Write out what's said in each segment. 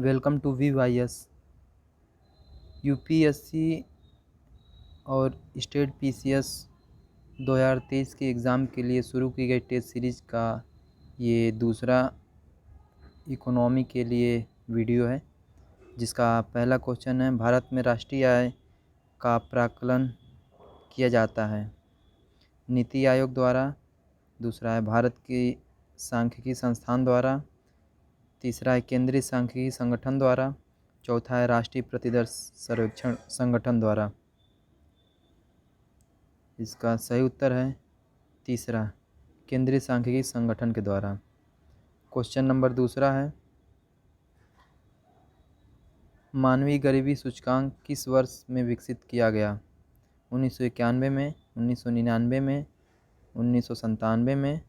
Welcome to VYS। UPSC और state PCS 2023 के exam के लिए शुरू की गई टेस्ट सीरीज़ का ये दूसरा इकोनॉमी के लिए वीडियो है, जिसका पहला क्वेश्चन है, भारत में राष्ट्रीय आय का प्राकलन किया जाता है नीति आयोग द्वारा। दूसरा है भारत की सांख्यिकी संस्थान द्वारा। तीसरा है केंद्रीय सांख्यिकी संगठन द्वारा। चौथा है राष्ट्रीय प्रतिदर्श सर्वेक्षण संगठन द्वारा। इसका सही उत्तर है तीसरा, केंद्रीय सांख्यिकी संगठन के द्वारा। क्वेश्चन नंबर दूसरा है, मानवीय गरीबी सूचकांक किस वर्ष में विकसित किया गया? 1991 में, 1999 में, 1997 में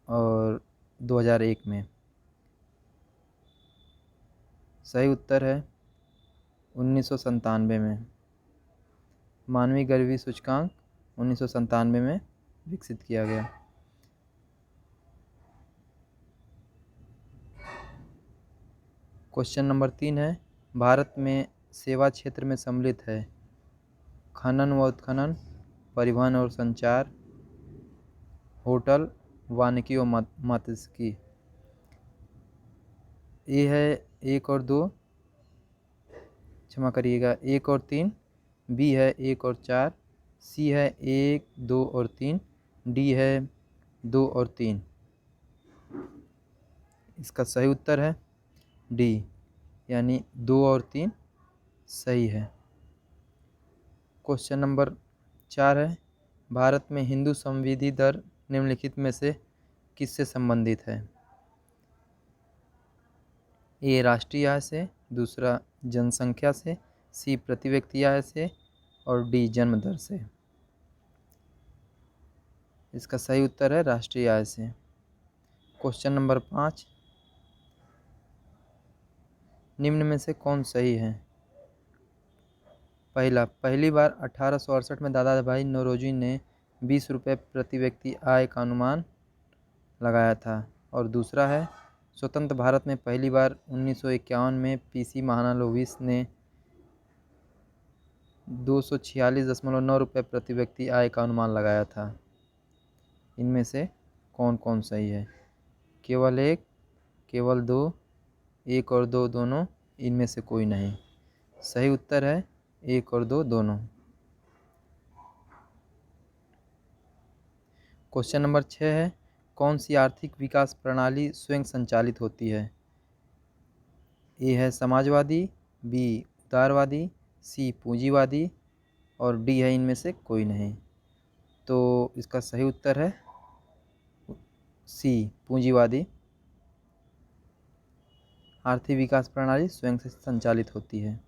और 2001 में। सही उत्तर है 1997 में। मानवीय गरीबी सूचकांक 1997 में विकसित किया गया। क्वेश्चन नंबर 3 है, भारत में सेवा क्षेत्र में सम्मिलित है खनन व उत्खनन, परिवहन और संचार, होटल, वानिकी व मात्स्यिकी। ए है 1 और 2, क्षमा करिएगा 1 और 3, बी है 1 और 4, सी है 1, 2 और 3, डी है 2 और 3। इसका सही उत्तर है डी, यानी 2 और 3 सही है। क्वेश्चन नंबर 4 है, भारत में हिंदू संविधि दर निम्नलिखित में से किससे संबंधित है? ए राष्ट्रीय आय से, दूसरा जनसंख्या से, सी प्रति व्यक्ति आय से और डी जन्म दर से। इसका सही उत्तर है राष्ट्रीय आय से। क्वेश्चन नंबर 5, निम्न में से कौन सही है? पहला, पहली बार 1868 में दादा भाई नौरोजी ने 20 रुपये प्रति व्यक्ति आय का अनुमान लगाया था। और दूसरा है, स्वतंत्र भारत में पहली बार 1951 में पीसी महालनोबिस ने 246.9 रुपये प्रति व्यक्ति आय का अनुमान लगाया था। इनमें से कौन कौन सही है? केवल एक, केवल दो, एक और दो दोनों, इनमें से कोई नहीं। सही उत्तर है 1 और 2 दोनों। क्वेश्चन नंबर 6 है, कौन सी आर्थिक विकास प्रणाली स्वयं संचालित होती है? ए है समाजवादी, बी उदारवादी, सी पूंजीवादी और डी है इनमें से कोई नहीं। तो इसका सही उत्तर है सी पूंजीवादी। आर्थिक विकास प्रणाली स्वयं से संचालित होती है।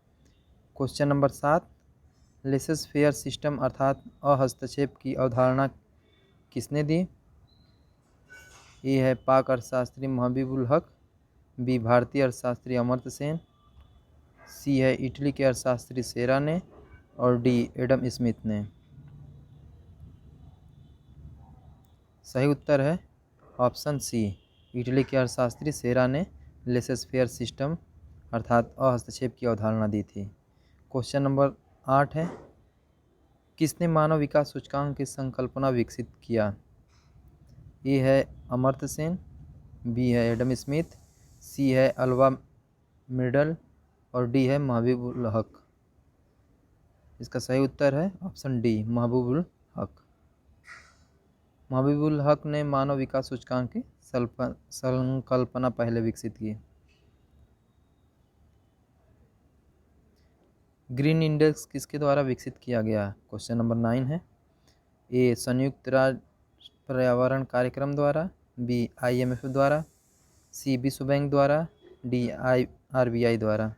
Question number 7, laces fair system अर्थात अहस्तक्षेप की अवधारणा किसने दी? ए है पाक अर्थशास्त्री महबूबुल हक, बी भारतीय अर्थशास्त्री अमर्त्य सेन, सी है इटली के अर्थशास्त्री सेरा ने और डी एडम स्मिथ ने। सही उत्तर है ऑप्शन सी, इटली के अर्थशास्त्री सेरा ने लेसेस फेयर सिस्टम अर्थात अहस्तक्षेप की अवधारणा दी थी। क्वेश्चन नंबर 8 है, किसने मानव विकास सूचकांक की संकल्पना विकसित किया? ए है अमर्त्य सेन, बी है एडम स्मिथ, सी है अल्वा मिडल और डी है महबूबुल हक। इसका सही उत्तर है ऑप्शन डी, महबूबुल हक। महबूबुल हक ने मानव विकास सूचकांक की संकल्पना पहले विकसित की। ग्रीन इंडेक्स किसके द्वारा विकसित किया गया? क्वेश्चन नंबर 9 है। ए संयुक्त राष्ट्र पर्यावरण कार्यक्रम द्वारा, बी IMF द्वारा, सी विश्व बैंक द्वारा, डी RBI द्वारा।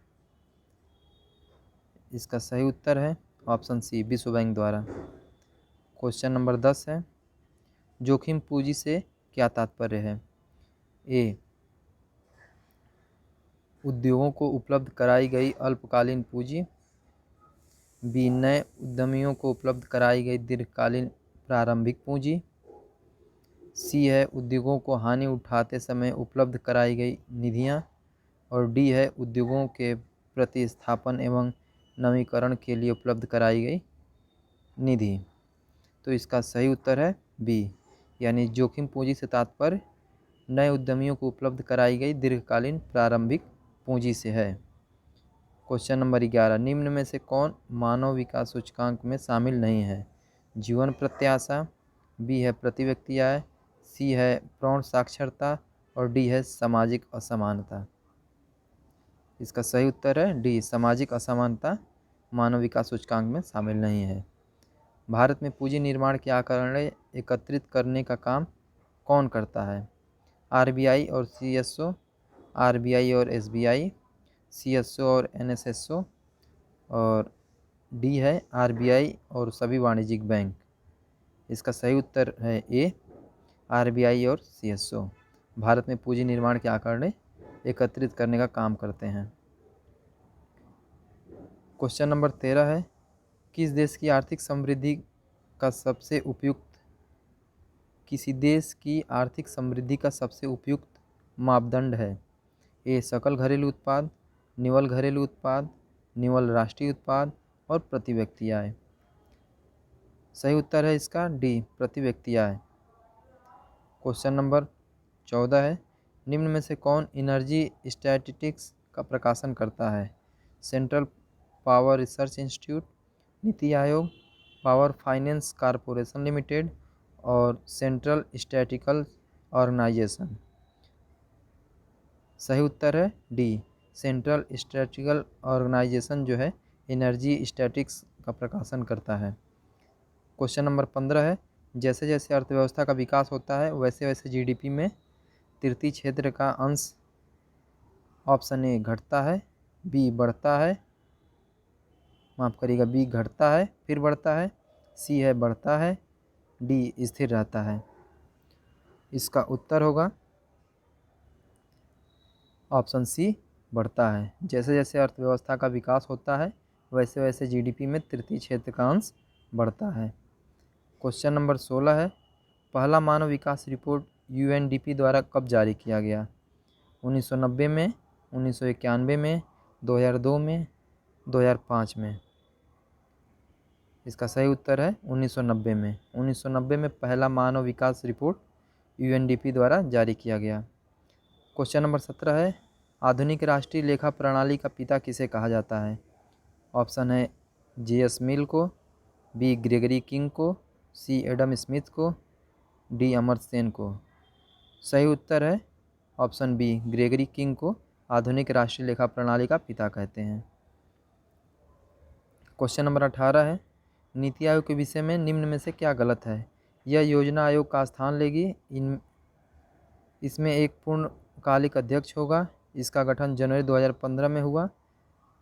इसका सही उत्तर है ऑप्शन सी, विश्व बैंक द्वारा। क्वेश्चन नंबर 10 है, जोखिम पूंजी से क्या तात्पर्य है? ए उद्योगों को उपलब्ध कराई गई अल्पकालीन पूंजी, बी नए उद्यमियों को उपलब्ध कराई गई दीर्घकालीन प्रारंभिक पूंजी, सी है उद्योगों को हानि उठाते समय उपलब्ध कराई गई निधियां और डी है उद्योगों के प्रतिस्थापन एवं नवीकरण के लिए उपलब्ध कराई गई निधि। तो इसका सही उत्तर है बी, यानी जोखिम पूंजी से तात्पर्य नए उद्यमियों को उपलब्ध कराई गई दीर्घकालीन प्रारंभिक पूंजी से है। क्वेश्चन नंबर 11, निम्न में से कौन मानव विकास सूचकांक में शामिल नहीं है? जीवन प्रत्याशा, बी है प्रति व्यक्ति आय, सी है प्रौढ़ साक्षरता और डी है सामाजिक असमानता। इसका सही उत्तर है डी, सामाजिक असमानता मानव विकास सूचकांक में शामिल नहीं है। भारत में पूंजी निर्माण के आंकड़े एकत्रित करने का काम कौन करता है? आरबीआई और सीएसओ, आरबीआई और एसबीआई, सीएसओ और एनएसएसओ और डी है आरबीआई और सभी वाणिज्यिक बैंक। इसका सही उत्तर है ए, आरबीआई और सीएसओ भारत में पूंजी निर्माण के आंकड़े एकत्रित करने का काम करते हैं। क्वेश्चन नंबर 13 है, किस देश की आर्थिक समृद्धि का सबसे उपयुक्त किसी देश की आर्थिक समृद्धि का सबसे उपयुक्त मापदंड है? ए सकल घरेलू उत्पाद, निवल घरेलू उत्पाद, निवल राष्ट्रीय उत्पाद और प्रति व्यक्ति आय। सही उत्तर है इसका डी, प्रति व्यक्ति आय। क्वेश्चन नंबर 14 है, निम्न में से कौन एनर्जी स्टैटिस्टिक्स का प्रकाशन करता है? Central power research institute, NITI Aayog, power finance corporation limited और सेंट्रल स्टैटिस्टिकल ऑर्गेनाइजेशन। सही उत्तर है डी, सेंट्रल स्टैटिस्टिकल ऑर्गेनाइजेशन जो है एनर्जी स्टैटिस्टिक्स का प्रकाशन करता है। क्वेश्चन नंबर 15 है, जैसे जैसे अर्थव्यवस्था का विकास होता है वैसे वैसे जीडीपी में तृतीय क्षेत्र का अंश ऑप्शन ए घटता है, बी बढ़ता है, माफ़ करिएगा बी घटता है फिर बढ़ता है, सी है बढ़ता है, डी स्थिर रहता है। इसका उत्तर होगा ऑप्शन सी, बढ़ता है। जैसे जैसे अर्थव्यवस्था का विकास होता है वैसे वैसे जीडीपी में तृतीय क्षेत्र का अंश बढ़ता है। क्वेश्चन नंबर 16 है, पहला मानव विकास रिपोर्ट यूएनडीपी द्वारा कब जारी किया गया? 1990 में, 1991 में, 2002 में, 2005 में। इसका सही उत्तर है 1990 में। 1990 में पहला मानव विकास रिपोर्ट यूएनडीपी द्वारा जारी किया गया। क्वेश्चन नंबर 17 है, आधुनिक राष्ट्रीय लेखा प्रणाली का पिता किसे कहा जाता है? ऑप्शन है जेएस मिल को, बी ग्रेगरी किंग को, सी एडम स्मिथ को, डी अमर्त्य सेन को। सही उत्तर है ऑप्शन बी, ग्रेगरी किंग को आधुनिक राष्ट्रीय लेखा प्रणाली का पिता कहते हैं। क्वेश्चन नंबर 18 है, नीति आयोग के विषय में निम्न में से क्या गलत है? यह योजना आयोग का स्थान लेगी, इसमें एक पूर्णकालिक अध्यक्ष होगा, इसका गठन जनवरी 2015 में हुआ,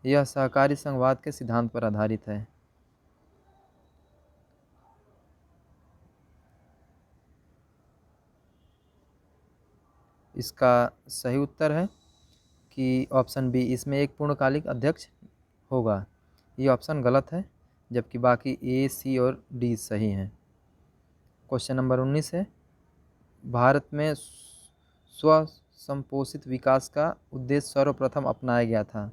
यह सहकारी संघवाद के सिद्धांत पर आधारित है। इसका सही उत्तर है कि ऑप्शन बी, इसमें एक पूर्णकालिक अध्यक्ष होगा। ये ऑप्शन गलत है, जबकि बाकी ए, सी और डी सही हैं। क्वेश्चन नंबर 19 है, भारत में स्वसंपोषित विकास का उद्देश्य सर्वप्रथम अपनाया गया था?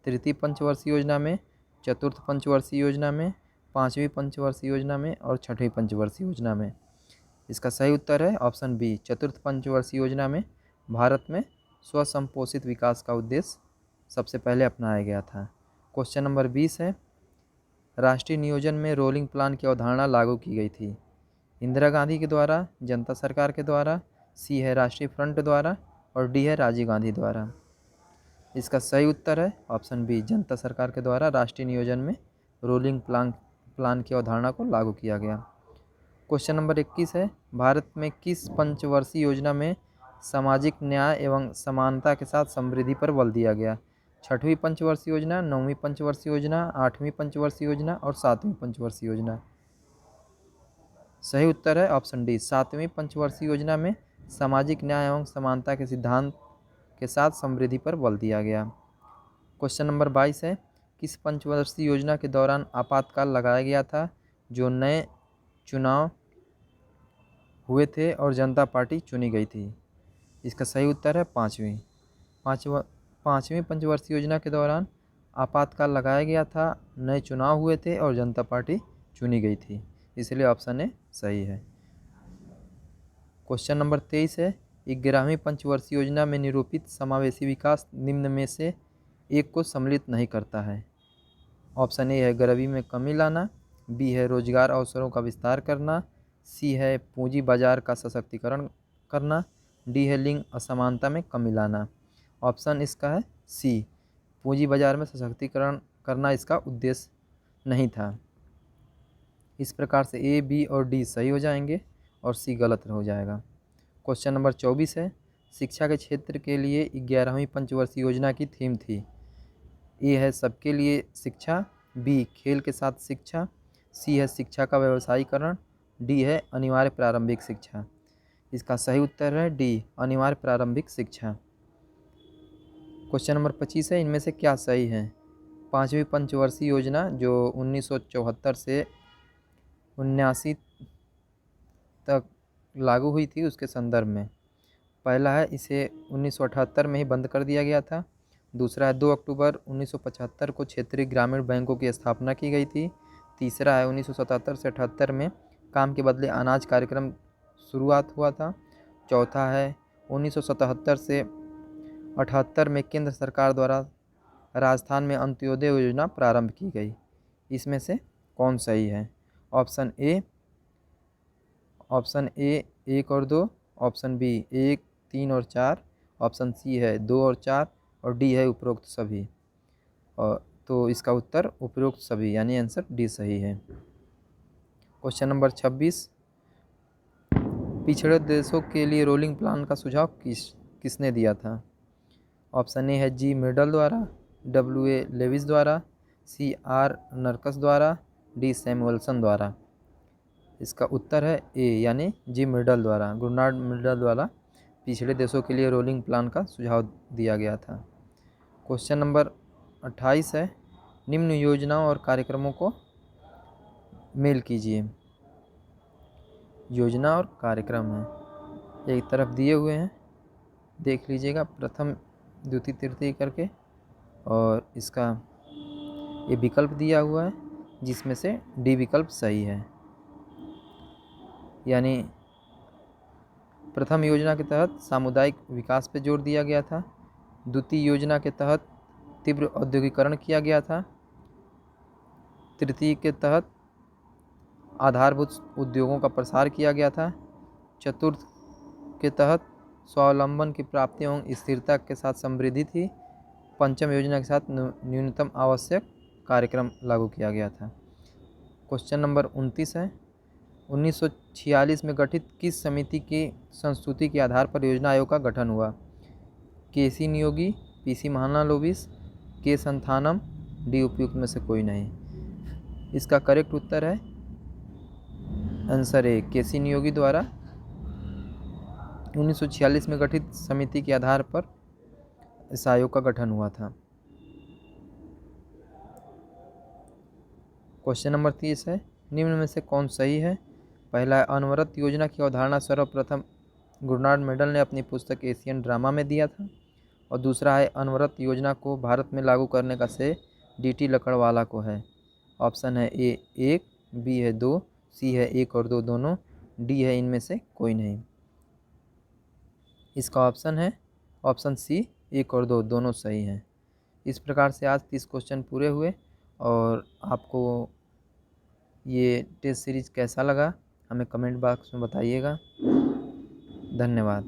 तृतीय पंचवर्षीय योजना में, चतुर्थ पंचवर्षीय योजना में, पाँचवीं पंचवर्षीय योजना में और छठवीं पंचवर्षीय योजना में। इसका सही उत्तर है ऑप्शन बी, चतुर्थ पंचवर्षीय योजना में भारत में स्वसंपोषित विकास का उद्देश्य सबसे पहले अपनाया गया था। क्वेश्चन नंबर 20 है, राष्ट्रीय नियोजन में रोलिंग प्लान की अवधारणा लागू की गई थी? इंदिरा गांधी के द्वारा, जनता सरकार के द्वारा, सी है राष्ट्रीय फ्रंट द्वारा और डी है राजीव गांधी द्वारा। इसका सही उत्तर है ऑप्शन बी, जनता सरकार के द्वारा राष्ट्रीय नियोजन में रोलिंग प्लान की अवधारणा को लागू किया गया। क्वेश्चन नंबर 21 है, भारत में किस पंचवर्षीय योजना में सामाजिक न्याय एवं समानता के साथ समृद्धि पर बल दिया गया? छठवीं पंचवर्षीय योजना, नौवीं पंचवर्षीय योजना, आठवीं पंचवर्षीय योजना और सातवीं पंचवर्षीय योजना। सही उत्तर है ऑप्शन डी, सातवीं पंचवर्षीय योजना में सामाजिक न्याय एवं समानता के सिद्धांत के साथ समृद्धि पर बल दिया गया। क्वेश्चन नंबर 22 है, किस पंचवर्षीय योजना के दौरान आपातकाल लगाया गया था जो नए चुनाव हुए थे और जनता पार्टी चुनी गई थी? इसका सही उत्तर है पाँचवीं 5वीं पंचवर्षीय योजना के दौरान आपातकाल लगाया गया था, नए चुनाव हुए थे और जनता पार्टी चुनी गई थी, इसलिए ऑप्शन ए सही है। क्वेश्चन नंबर 23 है, 11वीं पंचवर्षीय योजना में निरूपित समावेशी विकास निम्न में से एक को सम्मिलित नहीं करता है। ऑप्शन ए है गरीबी में कमी लाना, बी है रोजगार अवसरों का विस्तार करना, सी है पूंजी बाजार का सशक्तिकरण करना, डी है लिंग असमानता में कमी लाना। ऑप्शन इसका है सी, पूंजी बाजार में सशक्तिकरण करना इसका उद्देश्य नहीं था। इस प्रकार से ए, बी और डी सही हो जाएंगे और सी गलत हो जाएगा। क्वेश्चन नंबर 24 है, शिक्षा के क्षेत्र के लिए 11वीं पंचवर्षीय योजना की थीम थी। ए है सबके लिए शिक्षा, बी खेल के साथ शिक्षा, सी है शिक्षा का व्यवसायीकरण, डी है अनिवार्य प्रारंभिक शिक्षा। इसका सही उत्तर है डी, अनिवार्य प्रारंभिक शिक्षा। क्वेश्चन नंबर 25 है, इनमें से क्या सही है। 5वीं पंचवर्षीय योजना जो 1974 से 79 तक लागू हुई थी उसके संदर्भ में, पहला है इसे 1978 में ही बंद कर दिया गया था। दूसरा है 2 अक्टूबर 1975 को क्षेत्रीय ग्रामीण बैंकों की स्थापना की गई थी। तीसरा है 1977 से 78 में काम के बदले अनाज कार्यक्रम शुरुआत हुआ था। चौथा है 1977 से 78 में केंद्र सरकार द्वारा राजस्थान में अंत्योदय योजना प्रारंभ की गई। इसमें से कौन सही है। ऑप्शन ए 1 और 2, ऑप्शन बी 1, 3 और 4, ऑप्शन सी है 2 और 4 और डी है उपरोक्त सभी। और तो इसका उत्तर उपरोक्त सभी यानी आंसर डी सही है। क्वेश्चन नंबर 26, पिछड़े देशों के लिए रोलिंग प्लान का सुझाव किसने दिया था। ऑप्शन ए है जी मिडल द्वारा, W.A. लेविस द्वारा, सी आर नरकस द्वारा, डी सैमुअल्सन द्वारा। इसका उत्तर है ए यानी जी मिडल द्वारा, गुरनार्ड मिडल द्वारा पिछड़े देशों के लिए रोलिंग प्लान का सुझाव दिया गया था। क्वेश्चन नंबर 28 है, निम्न योजनाओं और कार्यक्रमों को मेल कीजिए। योजना और कार्यक्रम है एक तरफ दिए हुए हैं, देख लीजिएगा प्रथम द्वितीय तृतीय करके, और इसका ये विकल्प दिया हुआ है जिसमें से डी विकल्प सही है। यानी प्रथम योजना के तहत सामुदायिक विकास पर जोर दिया गया था, द्वितीय योजना के तहत तीव्र औद्योगिकरण किया गया था, तृतीय के तहत आधारभूत उद्योगों का प्रसार किया गया था, चतुर्थ के तहत स्वावलंबन की प्राप्ति एवं स्थिरता के साथ समृद्धि थी, पंचम योजना के साथ न्यूनतम आवश्यक कार्यक्रम लागू किया गया था। क्वेश्चन नंबर 29 है, 1946 में गठित किस समिति की संस्तुति के आधार पर योजना आयोग का गठन हुआ। के.सी. नियोगी, पी.सी. महालनोबिस, के. संथानम, डी उपयुक्त में से कोई नहीं। इसका करेक्ट उत्तर है आंसर ए, के.सी. नियोगी द्वारा 1946 में गठित समिति के आधार पर इस आयोग का गठन हुआ था। क्वेश्चन नंबर 30 है, निम्न में से कौन सही है। पहला है अनवरत योजना की अवधारणा सर्वप्रथम गुरनार्ड मेडल ने अपनी पुस्तक एशियन ड्रामा में दिया था, और दूसरा है अनवरत योजना को भारत में लागू करने का श्रेय डी.टी. लकड़वाला को है। ऑप्शन है ए 1, बी है 2, सी है 1 और 2 दोनों, डी है इनमें से कोई नहीं। इसका ऑप्शन है ऑप्शन सी 1 और 2 दोनों सही हैं। इस प्रकार से आज 30 क्वेश्चन पूरे हुए, और आपको ये टेस्ट सीरीज़ कैसा लगा हमें कमेंट बॉक्स में बताइएगा। धन्यवाद।